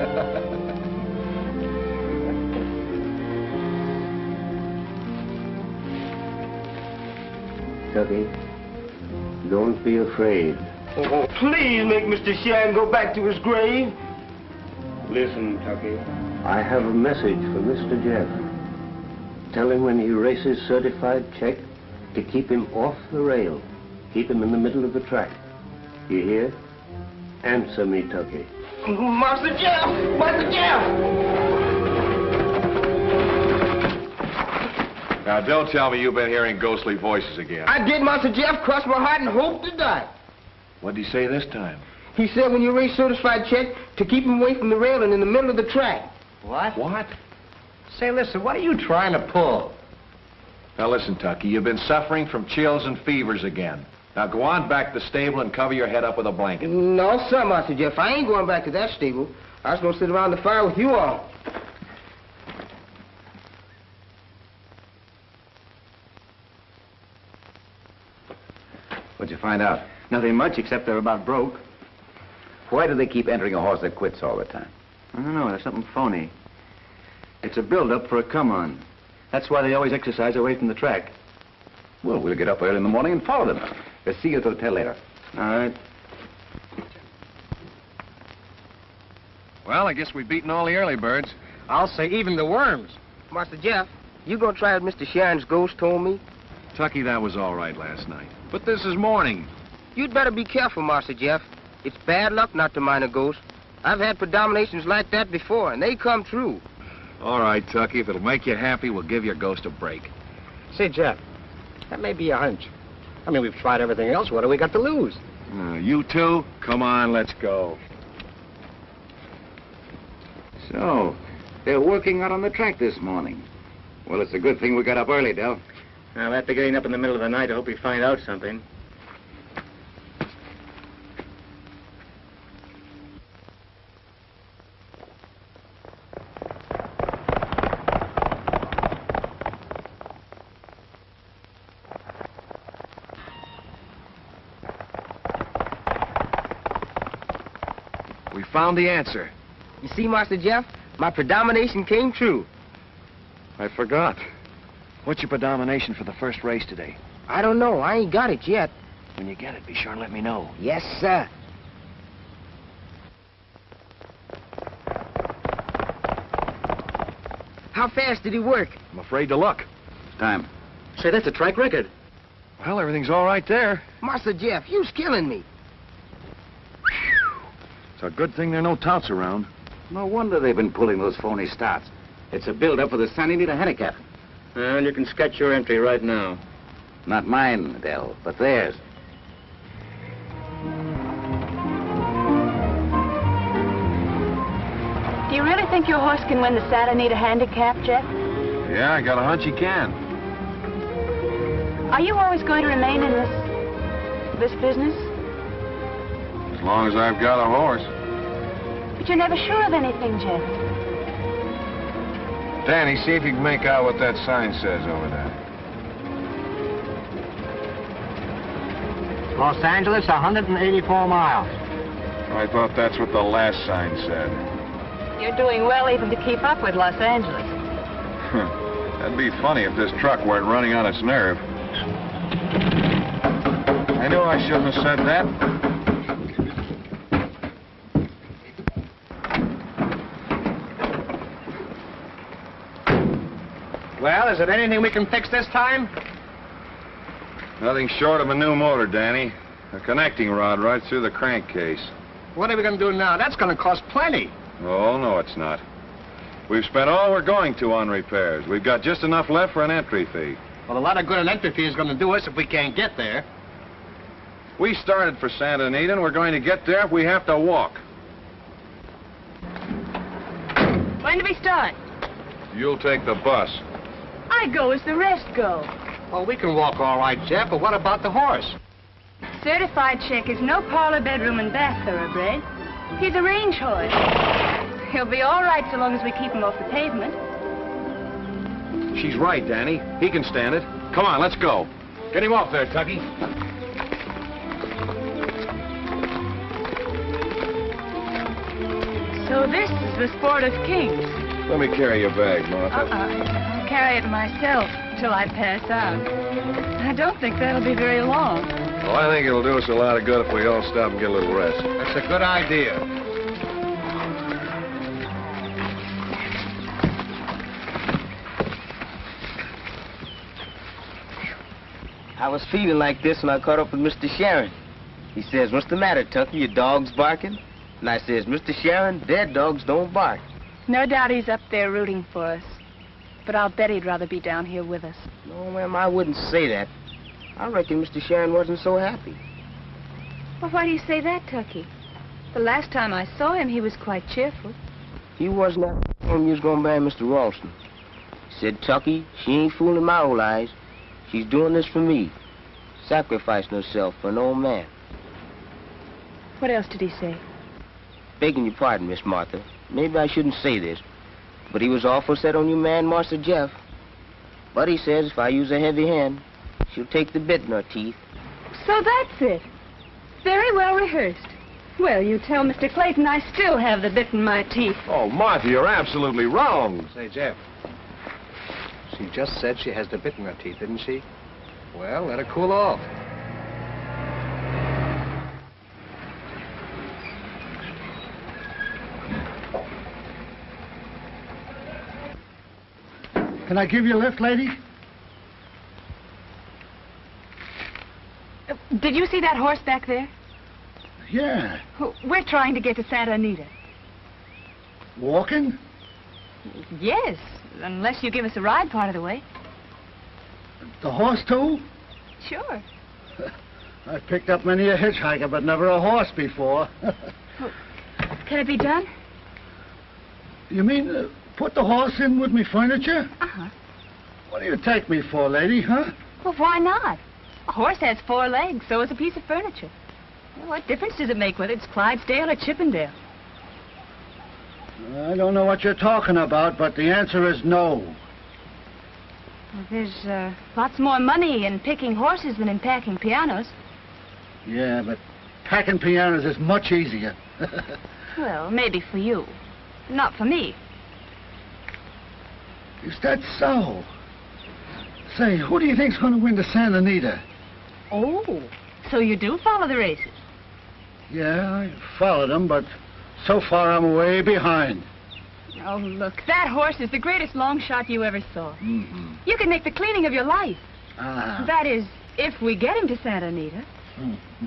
Tucky, don't be afraid. Oh, please make Mr. Sharon go back to his grave. Listen, Tucky. I have a message for Mr. Jeff. Tell him when he races certified check to keep him off the rail. Keep him in the middle of the track. You hear? Answer me, Tucky. Master Jeff! Master Jeff! Now, don't tell me you've been hearing ghostly voices again. I did, Master Jeff. Crossed my heart and hoped to die. What'd he say this time? He said when you race certified check to keep him away from the rail and in the middle of the track. What? What? Say, listen, what are you trying to pull? Now, listen, Tucky, you've been suffering from chills and fevers again. Now, go on back to the stable and cover your head up with a blanket. No, sir, Master Jeff. I ain't going back to that stable. I was going to sit around the fire with you all. What'd you find out? Nothing much except they're about broke. Why do they keep entering a horse that quits all the time? I don't know, there's something phony. It's a build-up for a come-on. That's why they always exercise away from the track. Well, we'll get up early in the morning and follow them. We'll see you at the hotel later. All right. Well, I guess we've beaten all the early birds. I'll say even the worms. Master Jeff, you going to try what Mr. Sharon's ghost told me? Tucky, that was all right last night. But this is morning. You'd better be careful, Master Jeff. It's bad luck not to mind a ghost. I've had predominations like that before, and they come true. All right, Tucky, if it'll make you happy, we'll give your ghost a break. Say, Jeff, that may be a hunch. I mean, we've tried everything else. What do we got to lose? You two? Come on, let's go. So, they're working out on the track this morning. Well, it's a good thing we got up early, Del. Now, after getting up in the middle of the night, I hope we find out something. found the answer. You see, Master Jeff, my predomination came true. I forgot. What's your predomination for the first race today? I don't know. I ain't got it yet. When you get it, be sure and let me know. Yes, sir. How fast did he work? I'm afraid to look. Time. Say, that's a track record. Well, everything's all right there. Master Jeff, you's killing me. It's a good thing there are no touts around. No wonder they've been pulling those phony starts. It's a build-up for the Santa Anita handicap. Well, you can sketch your entry right now. Not mine, Adele, but theirs. Do you really think your horse can win the Santa Anita handicap, Jeff? Yeah, I got a hunch he can. Are you always going to remain in this business? As long as I've got a horse. But you're never sure of anything, Jeff. Danny, see if you can make out what that sign says over there. Los Angeles, 184 miles. I thought that's what the last sign said. You're doing well even to keep up with Los Angeles. That'd be funny if this truck weren't running on its nerve. I knew I shouldn't have said that. Well, is it anything we can fix this time? Nothing short of a new motor, Danny. A connecting rod right through the crankcase. What are we going to do now? That's going to cost plenty. Oh, no, it's not. We've spent all we're going to on repairs. We've got just enough left for an entry fee. Well, a lot of good an entry fee is going to do us if we can't get there. We started for Santa Anita, and we're going to get there if we have to walk. When do we start? You'll take the bus. I go as the rest go. Well, we can walk all right, Jeff, but what about the horse? Certified check is no parlor, bedroom, and bath thoroughbred. He's a range horse. He'll be all right so long as we keep him off the pavement. She's right, Danny. He can stand it. Come on, let's go. Get him off there, Tucky. So this is the sport of kings. Let me carry your bag, Martha. I'll carry it myself till I pass out. I don't think that'll be very long. Well, I think it'll do us a lot of good if we all stop and get a little rest. That's a good idea. I was feeling like this when I caught up with Mr. Sharon. He says, "What's the matter, Tucky? Your dog's barking?" And I says, "Mr. Sharon, dead dogs don't bark." No doubt he's up there rooting for us. But I'll bet he'd rather be down here with us. No, ma'am, I wouldn't say that. I reckon Mr. Sharon wasn't so happy. Well, why do you say that, Tucky? The last time I saw him, he was quite cheerful. He wasn't happy when you was going to marry Mr. Ralston. He said, "Tucky, she ain't fooling my old eyes. She's doing this for me, sacrificing herself for an old man." What else did he say? Begging your pardon, Miss Martha. Maybe I shouldn't say this, but he was awful set on your man, Master Jeff. But he says if I use a heavy hand, she'll take the bit in her teeth. So that's it. Very well rehearsed. Well, you tell Mr. Clayton I still have the bit in my teeth. Oh, Martha, you're absolutely wrong. Say, Jeff, she just said she has the bit in her teeth, didn't she? Well, let her cool off. Can I give you a lift, lady? Did you see that horse back there? Yeah. We're trying to get to Santa Anita. Walking? Yes, unless you give us a ride part of the way. The horse, too? Sure. I've picked up many a hitchhiker, but never a horse before. Can it be done? You mean put the horse in with me furniture? Uh-huh. What do you take me for, lady, huh? Well, why not? A horse has 4 legs, so is a piece of furniture. Well, what difference does it make whether it's Clydesdale or Chippendale? I don't know what you're talking about, but the answer is no. Well, there's lots more money in picking horses than in packing pianos. Yeah, but packing pianos is much easier. Well, maybe for you. Not for me. Is that so? Say, who do you think's going to win the Santa Anita? Oh, so you do follow the races? Yeah, I followed them, but so far I'm way behind. Oh, look, that horse is the greatest long shot you ever saw. Mm-hmm. You could make the cleaning of your life. Ah. That is, if we get him to Santa Anita. Mm-hmm.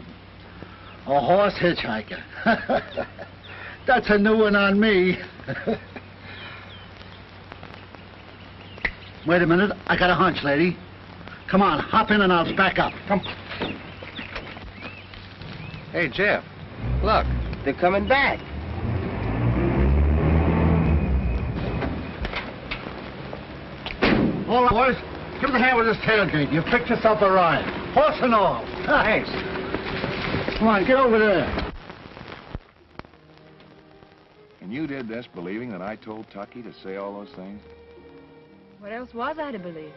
A horse hitchhiker. That's a new one on me. Wait a minute, I got a hunch, lady. Come on, hop in and I'll back up. Come. Hey, Jeff, look. They're coming back. All right, boys. Give us a hand with this tailgate. You've picked yourself a ride. Horse and all. Thanks. Come on, get over there. And you did this believing that I told Tucky to say all those things? What else was I to believe?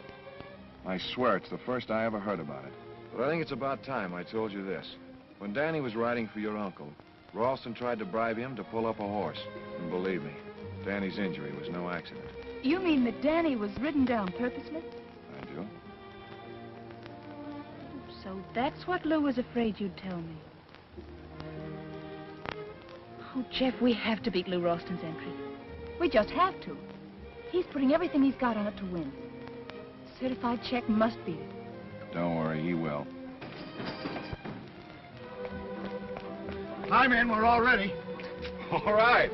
I swear it's the first I ever heard about it. But I think it's about time I told you this. When Danny was riding for your uncle, Ralston tried to bribe him to pull up a horse. And believe me, Danny's injury was no accident. You mean that Danny was ridden down purposely? I do. So that's what Lew was afraid you'd tell me. Oh, Jeff, we have to beat Lew Ralston's entry. We just have to. He's putting everything he's got on it to win. Certified check must beat it. Don't worry, he will. I'm in. We're all ready. All right.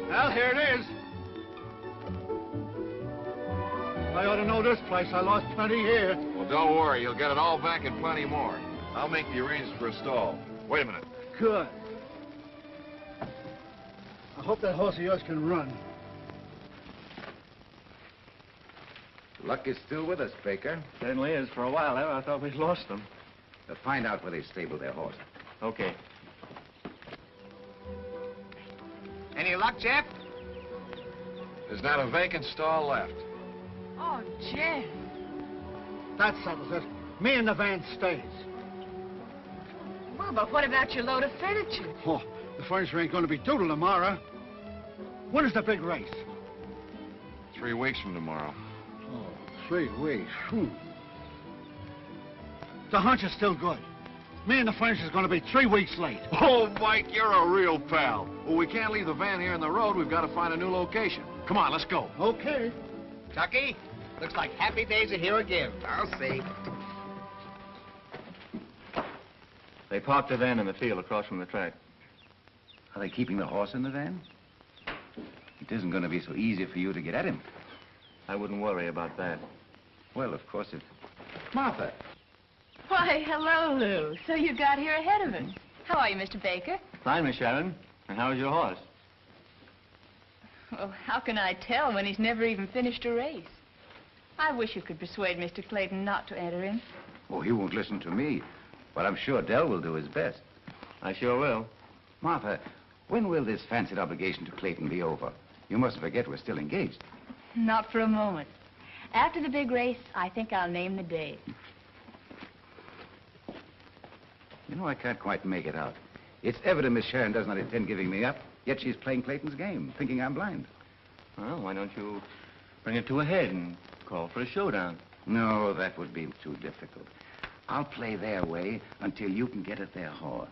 Well, here it is. I ought to know this place. I lost plenty here. Well, don't worry. You'll get it all back and plenty more. I'll make the arrangements for a stall. Wait a minute. Good. I hope that horse of yours can run. Luck is still with us, Baker. Certainly is. For a while there, I thought we'd lost them. They'll find out where they stabled their horse. Okay. Any luck, Jeff? There's not a vacant stall left. Oh, Jeff. That settles it. Me and the van stays. Well, but what about your load of furniture? Oh, the furniture ain't going to be due till tomorrow. When is the big race? 3 weeks from tomorrow. Oh, 3 weeks. The hunch is still good. Me and the furniture's going to be 3 weeks late. Oh, Mike, you're a real pal. Well, we can't leave the van here in the road. We've got to find a new location. Come on, let's go. Okay. Tucky, looks like happy days are here again. I'll see. They parked the van in the field across from the track. Are they keeping the horse in the van? It isn't going to be so easy for you to get at him. I wouldn't worry about that. Well, of course, if... Martha. Why, hello, Lew. So you got here ahead of us. How are you, Mr. Baker? Fine, Miss Sharon. And how's your horse? Well, how can I tell when he's never even finished a race? I wish you could persuade Mr. Clayton not to enter him. Oh, he won't listen to me. But I'm sure Dell will do his best. I sure will. Martha, when will this fancied obligation to Clayton be over? You mustn't forget we're still engaged. Not for a moment. After the big race, I think I'll name the day. You know, I can't quite make it out. It's evident Miss Sharon does not intend giving me up, yet she's playing Clayton's game, thinking I'm blind. Well, why don't you bring it to a head and call for a showdown? No, that would be too difficult. I'll play their way until you can get at their horse.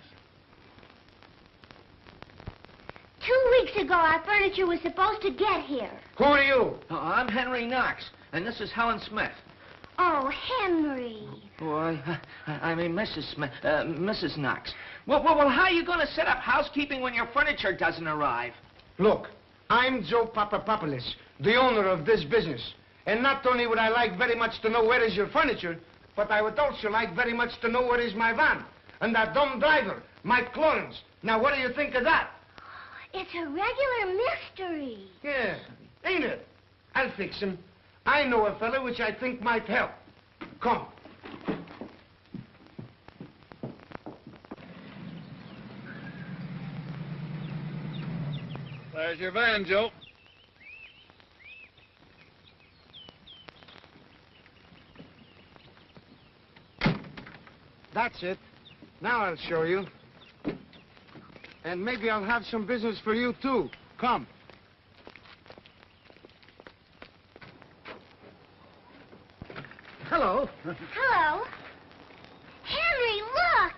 2 weeks ago, our furniture was supposed to get here. Who are you? I'm Henry Knox, and this is Helen Smith. Oh, Henry. Oh, I mean Mrs. Smith, Mrs. Knox. Well, how are you going to set up housekeeping when your furniture doesn't arrive? Look, I'm Joe Papapopoulos, the owner of this business. And not only would I like very much to know where is your furniture, But I would also like very much to know where is my van. And that dumb driver, Mike Lawrence. Now, what do you think of that? It's a regular mystery. Yeah, ain't it? I'll fix him. I know a fellow which I think might help. Come. There's your van, Joe. That's it. Now I'll show you. And maybe I'll have some business for you, too. Come. Hello. Hello. Henry, look!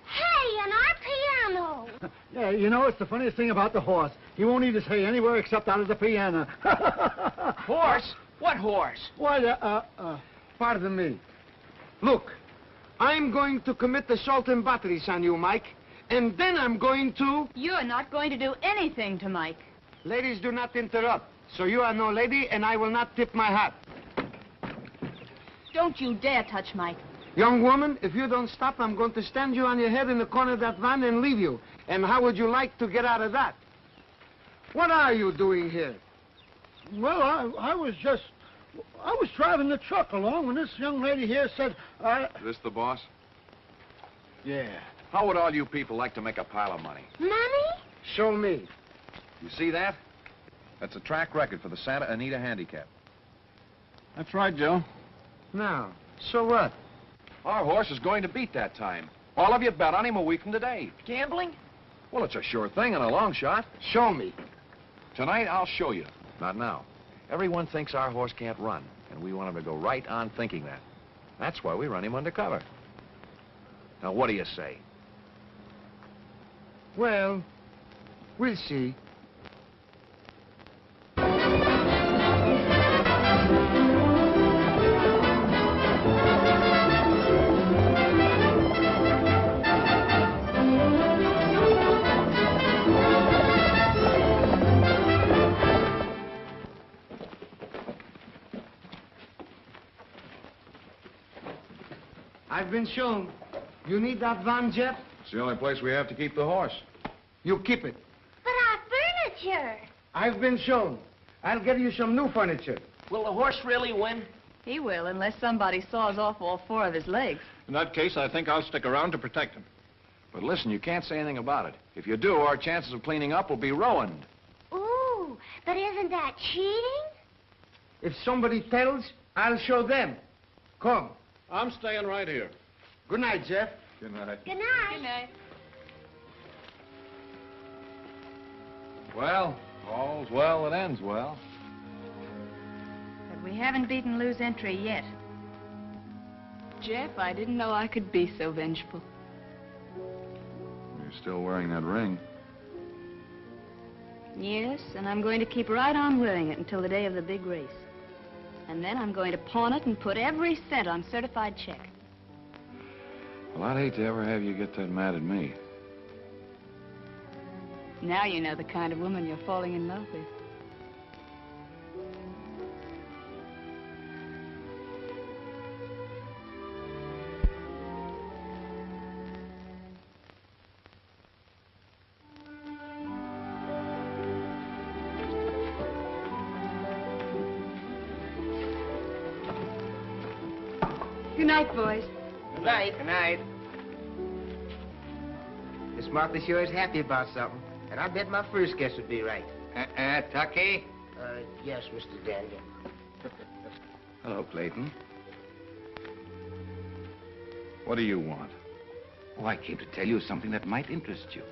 Hay on our piano. Yeah, you know, it's the funniest thing about the horse. He won't eat his hay anywhere except out of the piano. Horse? What horse? Why, pardon me. Look, I'm going to commit assault and batteries on you, Mike. And then I'm going to... You're not going to do anything to Mike. Ladies do not interrupt. So you are no lady, and I will not tip my hat. Don't you dare touch Mike. Young woman, if you don't stop, I'm going to stand you on your head in the corner of that van and leave you. And how would you like to get out of that? What are you doing here? Well, I was driving the truck along when this young lady here said, Is this the boss? Yeah. How would all you people like to make a pile of money? Money? Show me. You see that? That's a track record for the Santa Anita Handicap. That's right, Joe. Now, so what? Our horse is going to beat that time. All of you bet on him a week from today. Gambling? Well, it's a sure thing and a long shot. Show me. Tonight, I'll show you. Not now. Everyone thinks our horse can't run, and we want him to go right on thinking that. That's why we run him undercover. Now, what do you say? Well, we'll see. I've been shown. You need that van, Jeff? It's the only place we have to keep the horse. You keep it. But our furniture. I've been shown. I'll get you some new furniture. Will the horse really win? He will, unless somebody saws off all 4 of his legs. In that case, I think I'll stick around to protect him. But listen, you can't say anything about it. If you do, our chances of cleaning up will be ruined. Ooh, but isn't that cheating? If somebody tells, I'll show them. Come. I'm staying right here. Good night, Jeff. Good night. Good night. Good night. Well, all's well that ends well. But we haven't beaten Lew's entry yet. Jeff, I didn't know I could be so vengeful. You're still wearing that ring. Yes, and I'm going to keep right on wearing it until the day of the big race. And then I'm going to pawn it and put every cent on certified check. Well, I'd hate to ever have you get that mad at me. Now you know the kind of woman you're falling in love with. Good night, boys. Good night. Good night. Miss Martha sure is happy about something. And I bet my first guess would be right. Tucky? Yes, Mr. Daniel. Hello, Clayton. What do you want? Oh, I came to tell you something that might interest you.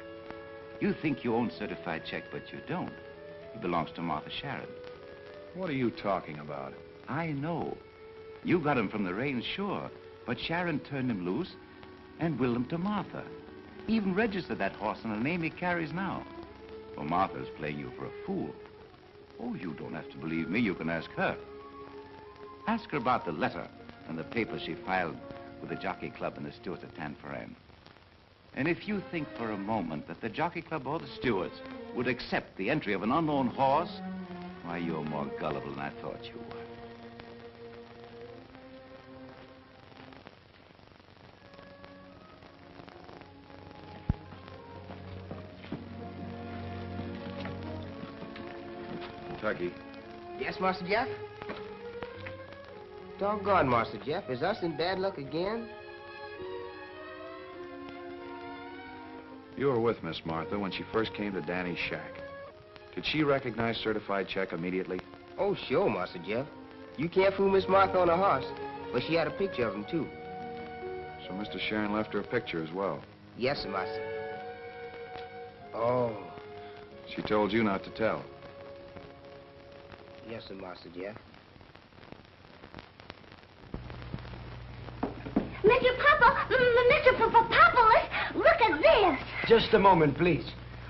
You think you own certified check, but you don't. It belongs to Martha Sharon. What are you talking about? I know. You got him from the range, sure. But Sharon turned him loose and willed him to Martha. Even registered that horse in the name he carries now. Well, Martha's playing you for a fool. Oh, you don't have to believe me. You can ask her. Ask her about the letter and the papers she filed with the Jockey Club and the stewards at Tanforan. And if you think for a moment that the Jockey Club or the stewards would accept the entry of an unknown horse, why, you're more gullible than I thought you were. Tucky. Yes, Master Jeff? Doggone, Master Jeff. Is us in bad luck again? You were with Miss Martha when she first came to Danny's shack. Did she recognize certified check immediately? Oh, sure, Master Jeff. You can't fool Miss Martha on a horse. But she had a picture of him, too. So Mr. Sharon left her a picture as well. Yes, sir, Master. Oh. She told you not to tell. Yes, sir, Master Jeff. Mr. Papolis, look at this. Just a moment, please.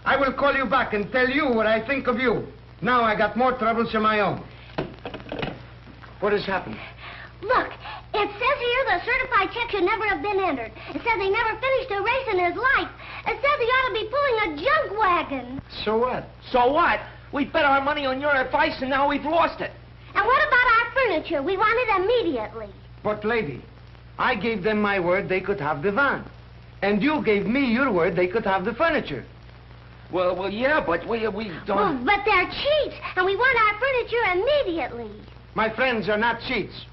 I will call you back and tell you what I think of you. Now I got more troubles of my own. What has happened? Look, it says here the certified check should never have been entered. It says he never finished a race in his life. It says he ought to be pulling a junk wagon. So what? So what? We bet our money on your advice, and now we've lost it. And what about our furniture? We want it immediately. But, lady, I gave them my word they could have the van. And you gave me your word they could have the furniture. Well, yeah, but we don't... Well, but they're cheats, and we want our furniture immediately. My friends are not cheats.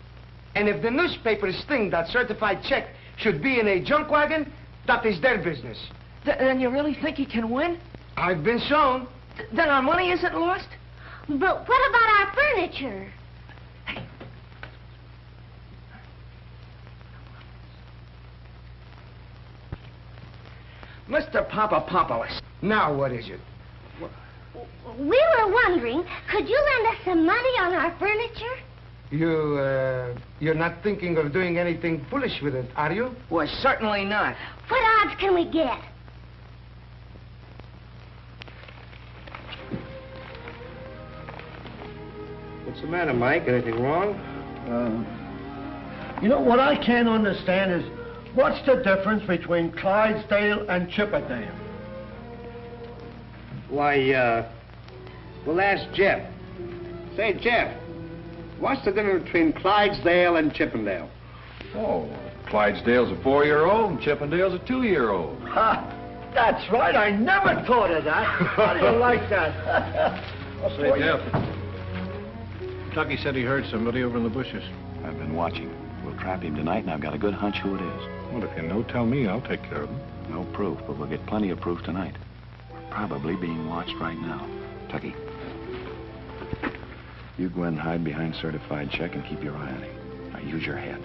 And if the newspapers think that certified check should be in a junk wagon, that is their business. Then you really think he can win? I've been shown. Then our money isn't lost? But what about our furniture? Mr. Papolis. Now what is it? We were wondering, could you lend us some money on our furniture? You're not thinking of doing anything foolish with it, are you? Well, certainly not. What odds can we get? What's the matter, Mike? Anything wrong? You know, what I can't understand is, what's the difference between Clydesdale and Chippendale? Why, we'll ask Jeff. Say, Jeff, what's the difference between Clydesdale and Chippendale? Oh, Clydesdale's a 4-year-old and Chippendale's a 2-year-old. Ha! That's right. I never thought of that. How do you like that? Say, Jeff. Tucky said he heard somebody over in the bushes. I've been watching. We'll trap him tonight, and I've got a good hunch who it is. Well, if you know, tell me. I'll take care of him. No proof, but we'll get plenty of proof tonight. We're probably being watched right now. Tucky, you go in and hide behind certified check and keep your eye on him. Now, use your head.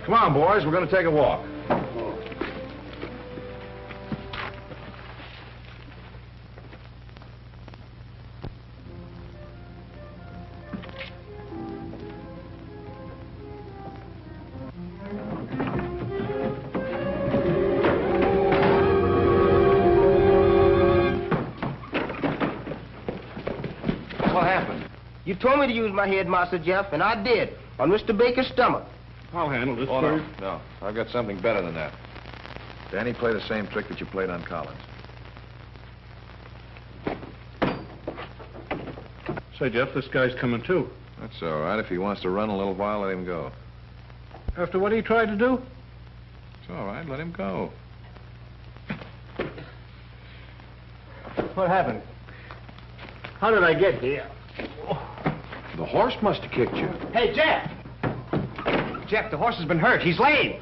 Come on, boys. We're going to take a walk. You told me to use my head, Master Jeff, and I did, on Mr. Baker's stomach. I'll handle this Oh, first. no. I've got something better than that. Danny, play the same trick that you played on Collins. Say, Jeff, this guy's coming too. That's all right. If he wants to run a little while, let him go. After what he tried to do? It's all right. Let him go. What happened? How did I get here? The horse must have kicked you. Hey, Jeff! Jeff, the horse has been hurt. He's lame.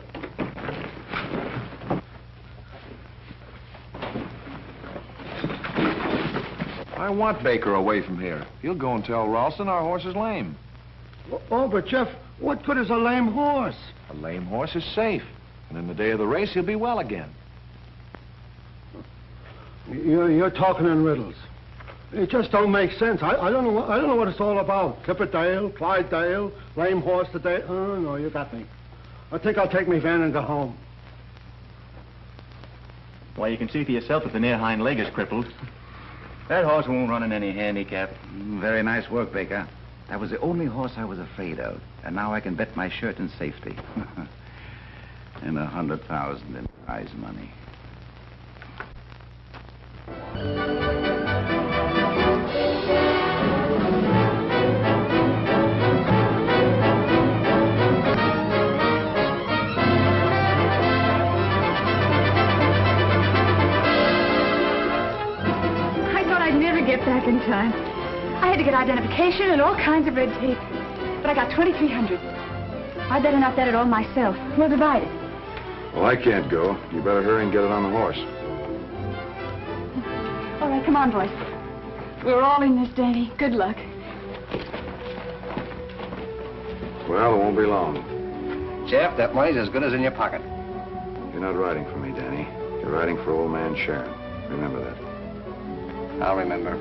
I want Baker away from here. He'll go and tell Ralston our horse is lame. Oh, but Jeff, what good is a lame horse? A lame horse is safe. And in the day of the race, he'll be well again. You're talking in riddles. It just don't make sense. I don't know what it's all about. Clipperdale, Clydesdale, lame horse today. Oh, no, you got me. I think I'll take me van and go home. Why, you can see for yourself if the near hind leg is crippled. That horse won't run in any handicap. Very nice work, Baker. That was the only horse I was afraid of. And now I can bet my shirt in safety. And 100,000 in prize money. I thought I'd never get back in time. I had to get identification and all kinds of red tape. But I got $2,300. I'd better not bet it all myself. We'll divide it. Well, I can't go. You better hurry and get it on the horse. All right, come on, boys. We're all in this, Danny. Good luck. Well, it won't be long. Jeff, that money's as good as in your pocket. You're not riding for me, Danny. You're riding for old man Sharon. Remember that. I'll remember.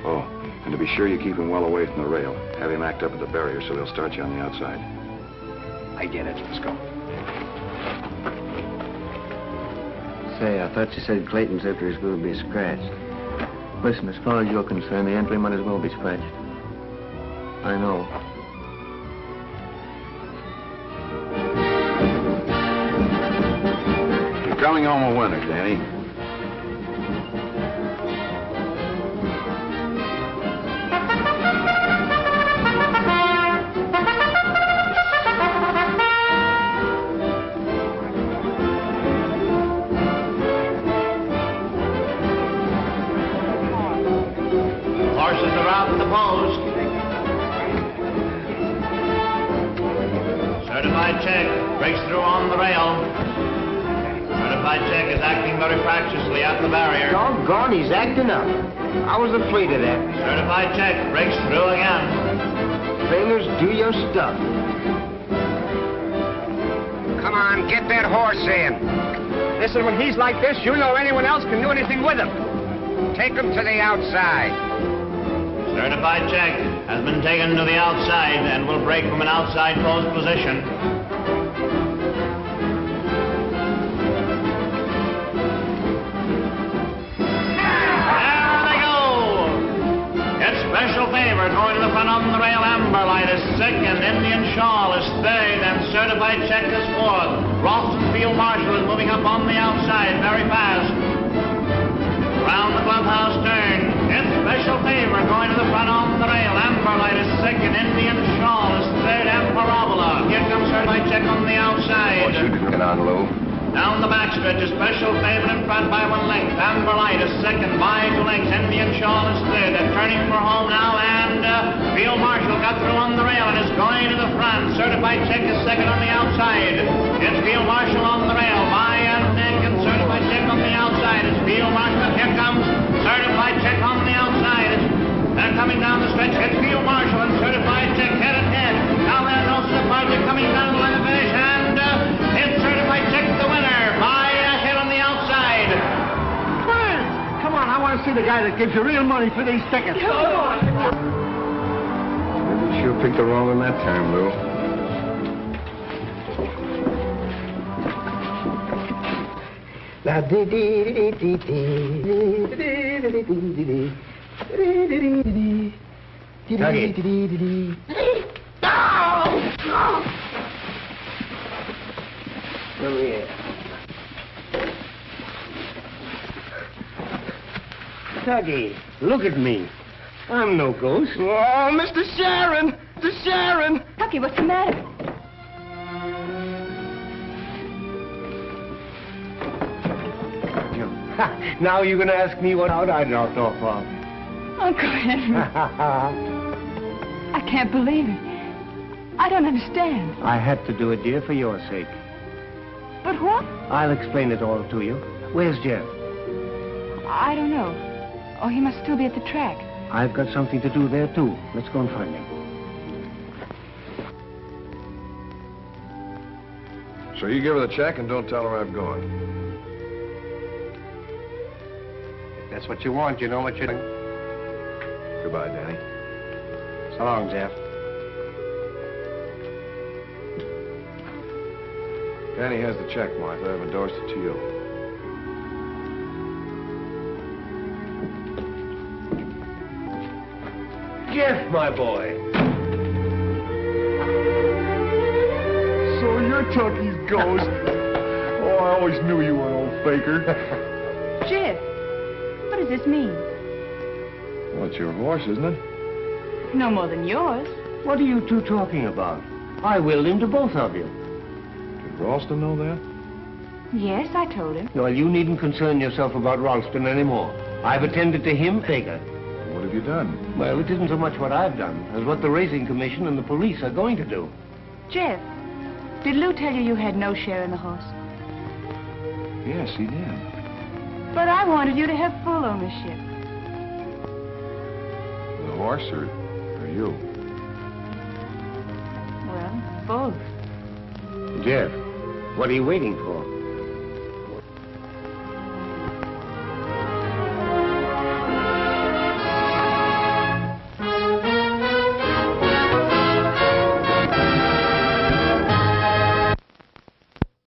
Oh, and to be sure you keep him well away from the rail. Have him act up at the barrier so they'll start you on the outside. I get it. Let's go. Say, I thought you said Clayton's entry is going to be scratched. Listen, as far as you're concerned, the entry money's going to be scratched. I know. You're coming home a winner, Danny. Horses are out at the post. Certified check breaks through on the rail. Certified check is acting very fractiously at the barrier. Doggone, he's acting up. I was afraid of that. Certified check breaks through again. Trainers, do your stuff. Come on, get that horse in. Listen, when he's like this, you know anyone else can do anything with him. Take him to the outside. Certified check has been taken to the outside and will break from an outside post position. There they go! It's special favor going to the front on the rail. Amber Light is second, Indian Shawl is third, and certified check is fourth. Ralston Field Marshal is moving up on the outside very fast. Round the clubhouse turn. It's special favor going to the front on the rail. Amber Light is second. Indian Shawl is third. And Parabola. Here comes certified check on the outside. Get on, Lou. Down the backstretch, a special favor in front by 1 length. Amber Light is second by 2 lengths. Indian Shawl is third. They're turning for home now, and Field Marshal got through on the rail and is going to the front. Certified check is second on the outside. It's Field Marshal on the rail by a neck, and certified check on the outside. It's Field Marshal. Here comes certified check on the outside. They're coming down the stretch. It's Field Marshal and certified check head and head. Now they're noses apart. They're coming down the line of finish, and it's certified check the winner by a head on the outside. Friends, come on, I want to see the guy that gives you real money for these tickets. You sure picked the wrong one that time, Lou. La dee dee dee dee dee dee. Come here. Tuggy, look at me. I'm no ghost. Oh, Mr. Sharon! Mr. Sharon! Tucky, what's the matter? Now you're going to ask me what I knocked off of. Uncle Henry. I can't believe it. I don't understand. I had to do it, dear, for your sake. But what? I'll explain it all to you. Where's Jeff? I don't know. Oh, he must still be at the track. I've got something to do there, too. Let's go and find him. So you give her the check and don't tell her I've gone. If that's what you want, you know what you're doing. Goodbye, Danny. So long, Jeff. Danny has the check, Martha. I've endorsed it to you. Jeff, my boy. So you're Tucky's ghost. Oh, I always knew you were an old faker. Jeff, what does this mean? Well, it's your horse, isn't it? No more than yours. What are you two talking about? I willed him to both of you. Did Ralston know that? Yes, I told him. Well, you needn't concern yourself about Ralston anymore. I've attended to him, Baker. What did have you done? Well, it isn't so much what I've done as what the Racing Commission and the police are going to do. Jeff, did Lew tell you you had no share in the horse? Yes, he did. But I wanted you to have full ownership. The horse or you? Well, both. Jeff, what are you waiting for?